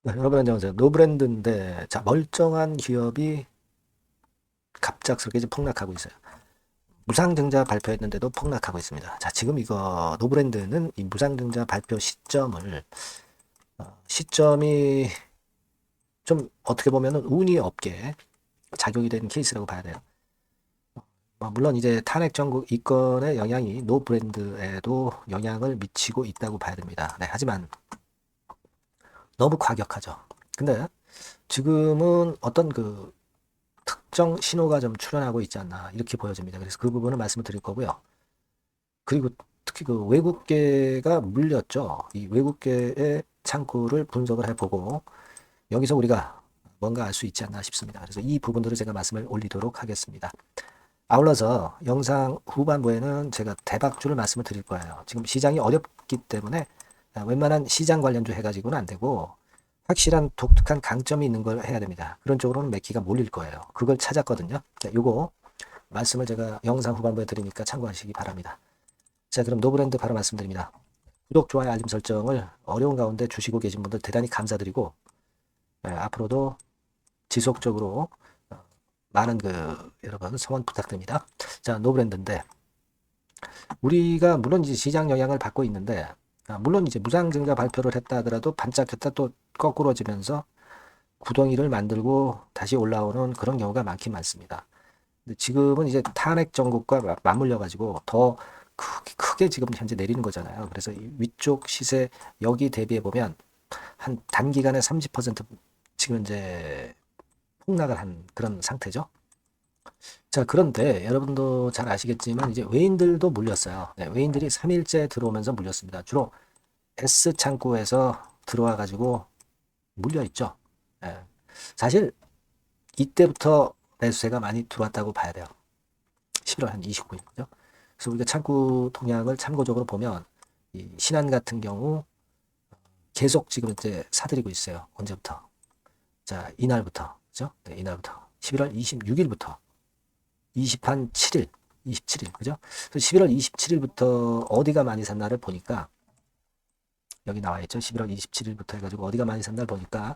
네, 여러분 안녕하세요. 노브랜드인데, 자, 멀쩡한 기업이 갑작스럽게 이제 폭락하고 있어요. 무상증자 발표했는데도 폭락하고 있습니다. 자, 지금 이거 노브랜드는 이 무상증자 발표 시점이 좀 어떻게 보면은 운이 없게 작용이 된 케이스라고 봐야 돼요. 물론 이제 탄핵 정국 이권의 영향이 노브랜드에도 영향을 미치고 있다고 봐야 됩니다. 네, 하지만 너무 과격하죠. 근데 지금은 어떤 특정 신호가 좀 출현하고 있지 않나 이렇게 보여집니다. 그래서 그 부분을 말씀을 드릴 거고요. 그리고 특히 그 외국계가 물렸죠. 이 외국계의 창구를 분석을 해보고 여기서 우리가 뭔가 알 수 있지 않나 싶습니다. 그래서 이 부분들을 제가 말씀을 올리도록 하겠습니다. 아울러서 영상 후반부에는 제가 대박주를 말씀을 드릴 거예요. 지금 시장이 어렵기 때문에 웬만한 시장 관련주 해가지고는 안 되고 확실한 독특한 강점이 있는 걸 해야 됩니다. 그런 쪽으로는 매키가 몰릴 거예요. 그걸 찾았거든요. 자, 요거 말씀을 제가 영상 후반부에 드리니까 참고하시기 바랍니다. 자, 그럼 노브랜드 바로 말씀드립니다. 구독, 좋아요, 알림 설정을 어려운 가운데 주시고 계신 분들 대단히 감사드리고 앞으로도 지속적으로 많은 여러분 성원 부탁드립니다. 자, 노브랜드인데 우리가 물론 이제 시장 영향을 받고 있는데 물론 이제 무상증자 발표를 했다 하더라도 반짝했다 또 거꾸로지면서 구덩이를 만들고 다시 올라오는 그런 경우가 많긴 많습니다. 근데 지금은 이제 탄핵 정국과 맞물려 가지고 더 크게 지금 현재 내리는 거잖아요. 그래서 이 위쪽 시세 여기 대비해 보면 한 단기간에 30% 지금 이제 폭락을 한 그런 상태죠. 자, 그런데 여러분도 잘 아시겠지만 이제 외인들도 물렸어요. 네, 외인들이 3일째 들어오면서 물렸습니다. 주로 S 창구에서 들어와 가지고 물려 있죠. 예. 사실 이때부터 매수세가 많이 들어왔다고 봐야 돼요. 11월 한 29일이죠. 그래서 우리가 창구 동향을 참고적으로 보면 이 신한 같은 경우 계속 지금 이제 사들이고 있어요. 언제부터? 자, 이날부터. 그죠? 네, 이날부터. 11월 26일부터 20한 7일, 27일. 그죠? 그래서 11월 27일부터 어디가 많이 샀나를 보니까 여기 나와 있죠. 11월 27일부터 해가지고 어디가 많이 샀나를 보니까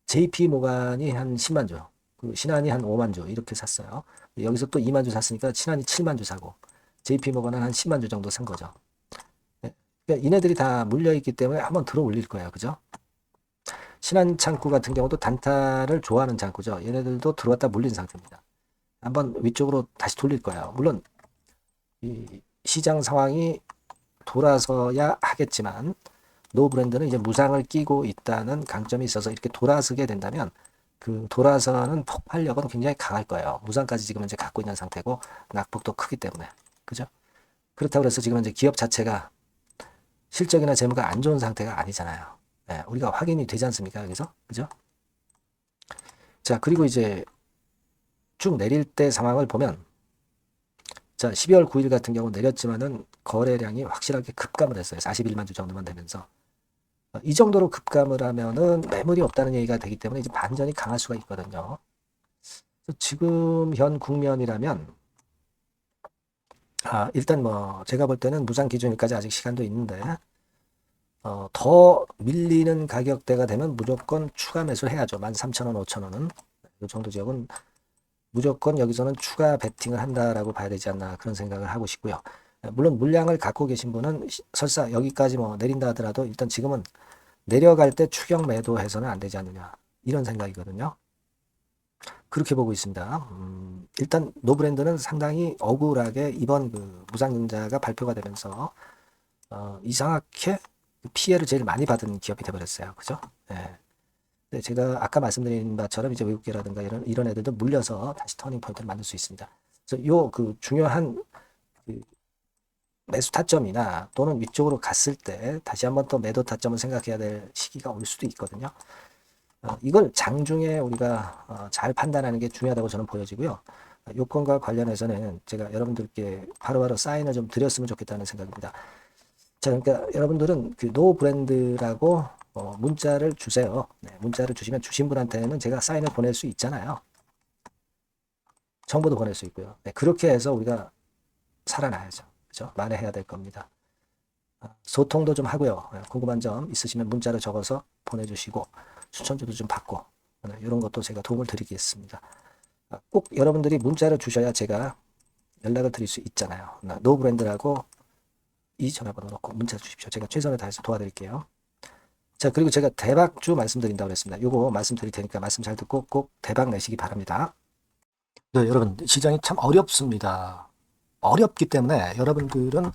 JP 모간이 한 10만 주, 그 신한이 한 5만 주 이렇게 샀어요. 여기서 또 2만 주 샀으니까 신한이 7만 주 사고 JP 모건은 한 10만 주 정도 산 거죠. 네. 그러니까 얘네들이 다 물려 있기 때문에 한번 들어 올릴 거예요. 그죠? 신한 창구 같은 경우도 단타를 좋아하는 창구죠. 얘네들도 들어왔다 물린 상태입니다. 한번 위쪽으로 다시 돌릴 거예요. 물론 이 시장 상황이 돌아서야 하겠지만 노브랜드는 이제 무상을 끼고 있다는 강점이 있어서 이렇게 돌아서게 된다면 그 돌아서는 폭발력은 굉장히 강할 거예요. 무상까지 지금 이제 갖고 있는 상태고 낙폭도 크기 때문에. 그죠? 그렇다고 해서 지금 이제 기업 자체가 실적이나 재무가 안 좋은 상태가 아니잖아요. 네, 우리가 확인이 되지 않습니까? 여기서. 그죠? 자, 그리고 이제 쭉 내릴 때 상황을 보면 자, 12월 9일 같은 경우 내렸지만은 거래량이 확실하게 급감을 했어요. 41만 주 정도만 되면서. 이 정도로 급감을 하면은 매물이 없다는 얘기가 되기 때문에 이제 반전이 강할 수가 있거든요. 지금 현 국면이라면 일단 뭐 제가 볼 때는 무상 기준일까지 아직 시간도 있는데 더 밀리는 가격대가 되면 무조건 추가 매수를 해야죠. 13,000원, 5,000원은 이 정도 지역은 무조건 여기서는 추가 베팅을 한다라고 봐야 되지 않나 그런 생각을 하고 싶고요. 물론 물량을 갖고 계신 분은 설사 여기까지 뭐 내린다 하더라도 일단 지금은 내려갈 때 추격 매도해서는 안 되지 않느냐 이런 생각이거든요. 그렇게 보고 있습니다. 일단 노브랜드는 상당히 억울하게 이번 무상증자가 발표가 되면서 이상하게 피해를 제일 많이 받은 기업이 돼버렸어요. 그죠? 네. 네, 제가 아까 말씀드린 바처럼 이제 외국계라든가 이런 애들도 물려서 다시 터닝 포인트를 만들 수 있습니다. 그래서 요 중요한 그 매수 타점이나 또는 위쪽으로 갔을 때 다시 한번 또 매도 타점을 생각해야 될 시기가 올 수도 있거든요. 이걸 장중에 우리가 잘 판단하는 게 중요하다고 저는 보여지고요. 요건과 관련해서는 제가 여러분들께 바로바로 사인을 좀 드렸으면 좋겠다는 생각입니다. 자, 그러니까 여러분들은 노 브랜드라고 문자를 주세요. 네, 문자를 주시면 주신 분한테는 제가 사인을 보낼 수 있잖아요. 정보도 보낼 수 있고요. 네, 그렇게 해서 우리가 살아나야죠. 그죠? 만회해야 될 겁니다. 소통도 좀 하고요. 궁금한 점 있으시면 문자로 적어서 보내주시고 추천주도 좀 받고 이런 것도 제가 도움을 드리겠습니다. 꼭 여러분들이 문자를 주셔야 제가 연락을 드릴 수 있잖아요. 노브랜드라고 이 전화번호 놓고 문자 주십시오. 제가 최선을 다해서 도와드릴게요. 자, 그리고 제가 대박주 말씀드린다고 그랬습니다. 요거 말씀드릴 테니까 말씀 잘 듣고 꼭 대박 내시기 바랍니다. 네, 여러분, 시장이 참 어렵습니다. 어렵기 때문에 여러분들은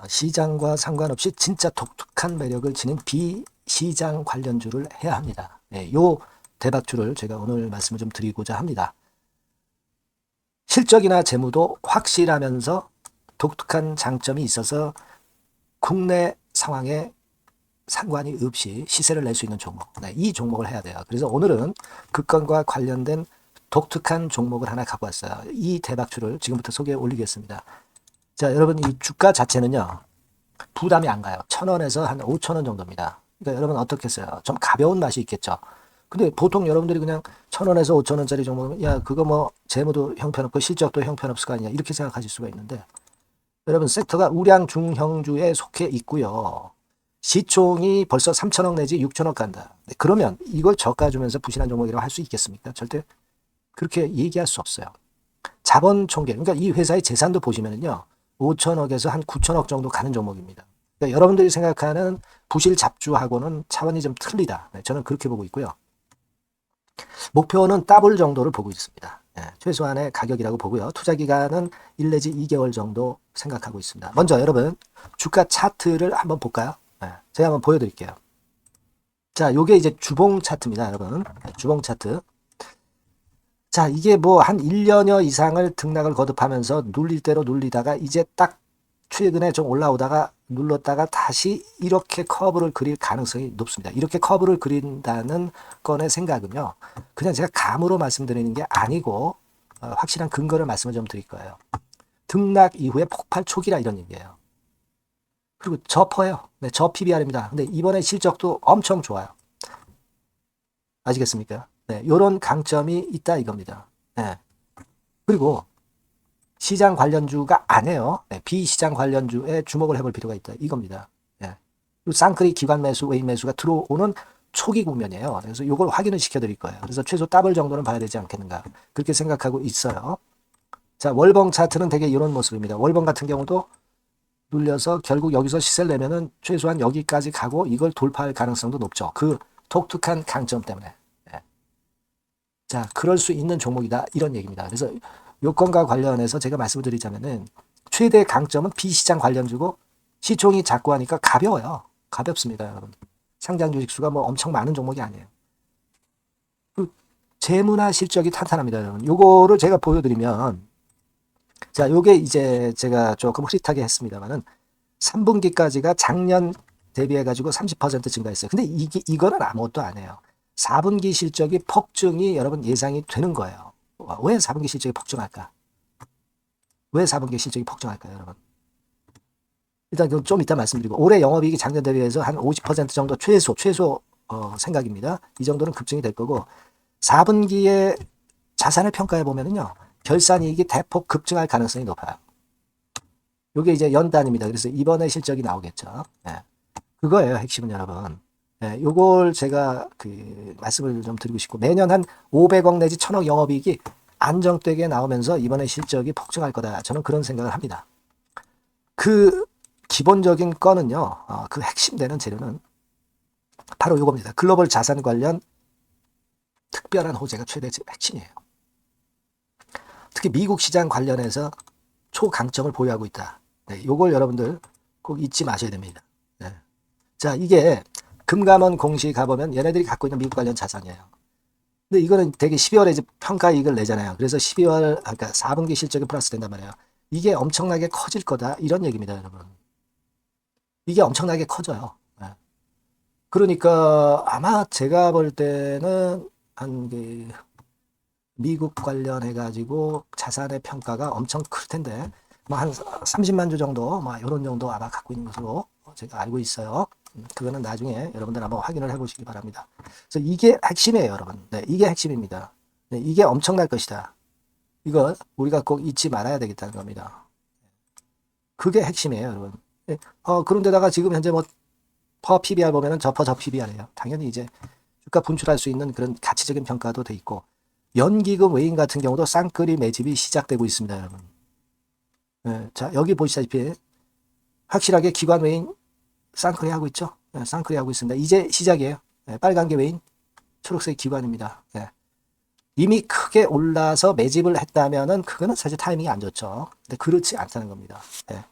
시장과 상관없이 진짜 독특한 매력을 지닌 비시장 관련주를 해야 합니다. 네, 요 대박주를 제가 오늘 말씀을 좀 드리고자 합니다. 실적이나 재무도 확실하면서 독특한 장점이 있어서 국내 상황에 상관이 없이 시세를 낼 수 있는 종목. 네, 이 종목을 해야 돼요. 그래서 오늘은 그 건과 관련된 독특한 종목을 하나 갖고 왔어요. 이 대박주를 지금부터 소개해 올리겠습니다. 자, 여러분, 이 주가 자체는요, 부담이 안 가요. 1,000원에서 한 5,000원 정도입니다. 그러니까 여러분 어떻겠어요? 좀 가벼운 맛이 있겠죠. 근데 보통 여러분들이 그냥 1,000원에서 5,000원짜리 종목은 야, 그거 뭐 재무도 형편없고 실적도 형편없을 거 아니냐 이렇게 생각하실 수가 있는데, 여러분 섹터가 우량 중형주에 속해 있고요. 시총이 벌써 3천억 내지 6천억 간다. 그러면 이걸 저가 주면서 부실한 종목이라고 할 수 있겠습니까? 절대 그렇게 얘기할 수 없어요. 자본 총계, 그러니까 이 회사의 재산도 보시면은요, 5천억에서 한 9천억 정도 가는 종목입니다. 그러니까 여러분들이 생각하는 부실 잡주하고는 차원이 좀 틀리다. 네, 저는 그렇게 보고 있고요. 목표는 더블 정도를 보고 있습니다. 네, 최소한의 가격이라고 보고요. 투자 기간은 1 내지 2개월 정도 생각하고 있습니다. 먼저 여러분 주가 차트를 한번 볼까요? 네, 제가 한번 보여드릴게요. 자, 요게 이제 주봉 차트입니다, 여러분. 네, 주봉 차트. 자, 이게 뭐 한 1년여 이상을 등락을 거듭하면서 눌릴 대로 눌리다가 이제 딱 최근에 좀 올라오다가 눌렀다가 다시 이렇게 커브를 그릴 가능성이 높습니다. 이렇게 커브를 그린다는 건의 생각은요, 그냥 제가 감으로 말씀드리는 게 아니고 확실한 근거를 말씀을 좀 드릴 거예요. 등락 이후에 폭발 초기라 이런 얘기예요. 그리고 저퍼예요. 네, 저 PBR입니다. 근데 이번에 실적도 엄청 좋아요. 아시겠습니까? 네, 요런 강점이 있다 이겁니다. 네. 그리고 시장 관련주가 아니에요. 네, 비시장 관련주에 주목을 해볼 필요가 있다 이겁니다. 네. 그리고 쌍끌이 기관 매수, 외인 매수가 들어오는 초기 국면이에요. 그래서 이걸 확인을 시켜드릴 거예요. 그래서 최소 더블 정도는 봐야 되지 않겠는가 그렇게 생각하고 있어요. 자, 월봉 차트는 되게 이런 모습입니다. 월봉 같은 경우도 눌려서 결국 여기서 시세를 내면은 최소한 여기까지 가고 이걸 돌파할 가능성도 높죠. 그 독특한 강점 때문에. 네. 자, 그럴 수 있는 종목이다 이런 얘기입니다. 그래서 요건과 관련해서 제가 말씀을 드리자면은 최대 강점은 비시장 관련주고 시총이 작고 하니까 가벼워요. 가볍습니다, 여러분. 상장 주식 수가 뭐 엄청 많은 종목이 아니에요. 그 재무나 실적이 탄탄합니다, 여러분. 요거를 제가 보여드리면, 자, 요게 이제 제가 조금 흐릿하게 했습니다만은 3분기까지가 작년 대비해가지고 30% 증가했어요. 근데 이거는 아무것도 안 해요. 4분기 실적이 폭증이 여러분 예상이 되는 거예요. 왜 4분기 실적이 폭증할까? 왜 4분기 실적이 폭증할까요, 여러분? 일단 좀 이따 말씀드리고, 올해 영업이익이 작년 대비해서 한 50% 정도 최소 생각입니다. 이 정도는 급증이 될 거고, 4분기에 자산을 평가해 보면은요, 결산이익이 대폭 급증할 가능성이 높아요. 이게 이제 연단입니다. 그래서 이번에 실적이 나오겠죠. 네. 그거예요, 핵심은 여러분. 네, 요걸 제가 말씀을 좀 드리고 싶고, 매년 한 500억 내지 1000억 영업이익이 안정되게 나오면서 이번에 실적이 폭증할 거다. 저는 그런 생각을 합니다. 그 기본적인 건은요, 그 핵심되는 재료는 바로 이겁니다. 글로벌 자산 관련 특별한 호재가 최대 핵심이에요. 특히 미국 시장 관련해서 초강점을 보유하고 있다. 네, 요걸 여러분들 꼭 잊지 마셔야 됩니다. 네. 자, 이게 금감원 공시 가보면 얘네들이 갖고 있는 미국 관련 자산이에요. 근데 이거는 되게 12월에 이제 평가이익을 내잖아요. 그래서 12월, 그러니까 4분기 실적이 플러스 된단 말이에요. 이게 엄청나게 커질 거다. 이런 얘기입니다, 여러분. 이게 엄청나게 커져요. 네. 그러니까 아마 제가 볼 때는 한 미국 관련해가지고 자산의 평가가 엄청 클 텐데, 뭐 한 30만 주 정도, 뭐 이런 정도 아마 갖고 있는 것으로 제가 알고 있어요. 그거는 나중에 여러분들 한번 확인을 해보시기 바랍니다. 그래서 이게 핵심이에요, 여러분. 네, 이게 핵심입니다. 네, 이게 엄청날 것이다. 이거 우리가 꼭 잊지 말아야 되겠다는 겁니다. 그게 핵심이에요, 여러분. 네, 그런데다가 지금 현재 뭐 퍼 PBR 보면은 저 PBR이에요. 당연히 이제 주가 분출할 수 있는 그런 가치적인 평가도 돼 있고, 연기금 외인 같은 경우도 쌍끌이 매집이 시작되고 있습니다, 여러분. 예, 자, 여기 보시다시피 확실하게 기관 외인 쌍끌이 하고 있죠. 예, 쌍끌이 하고 있습니다. 이제 시작이에요. 예, 빨간 게 외인, 초록색 기관입니다. 예. 이미 크게 올라서 매집을 했다면은 그거는 사실 타이밍이 안 좋죠. 근데 그렇지 않다는 겁니다. 예.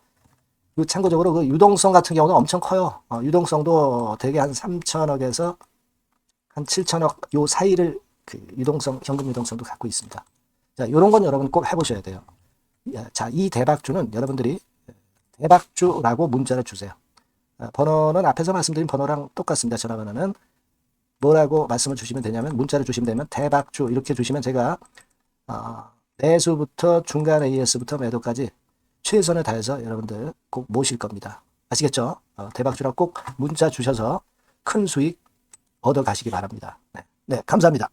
그리고 참고적으로 그 유동성 같은 경우는 엄청 커요. 유동성도 대개 한 3천억에서 한 7천억 요 사이를 그 유동성, 현금 유동성도 갖고 있습니다. 자, 요런 건 여러분 꼭 해보셔야 돼요. 자, 이 대박주는 여러분들이 대박주라고 문자를 주세요. 번호는 앞에서 말씀드린 번호랑 똑같습니다. 전화번호는 뭐라고 말씀을 주시면 되냐면, 문자를 주시면 되면 대박주 이렇게 주시면 제가 매수부터 중간 AS부터 매도까지 최선을 다해서 여러분들 꼭 모실 겁니다. 아시겠죠? 대박주라고 꼭 문자 주셔서 큰 수익 얻어 가시기 바랍니다. 네, 네, 감사합니다.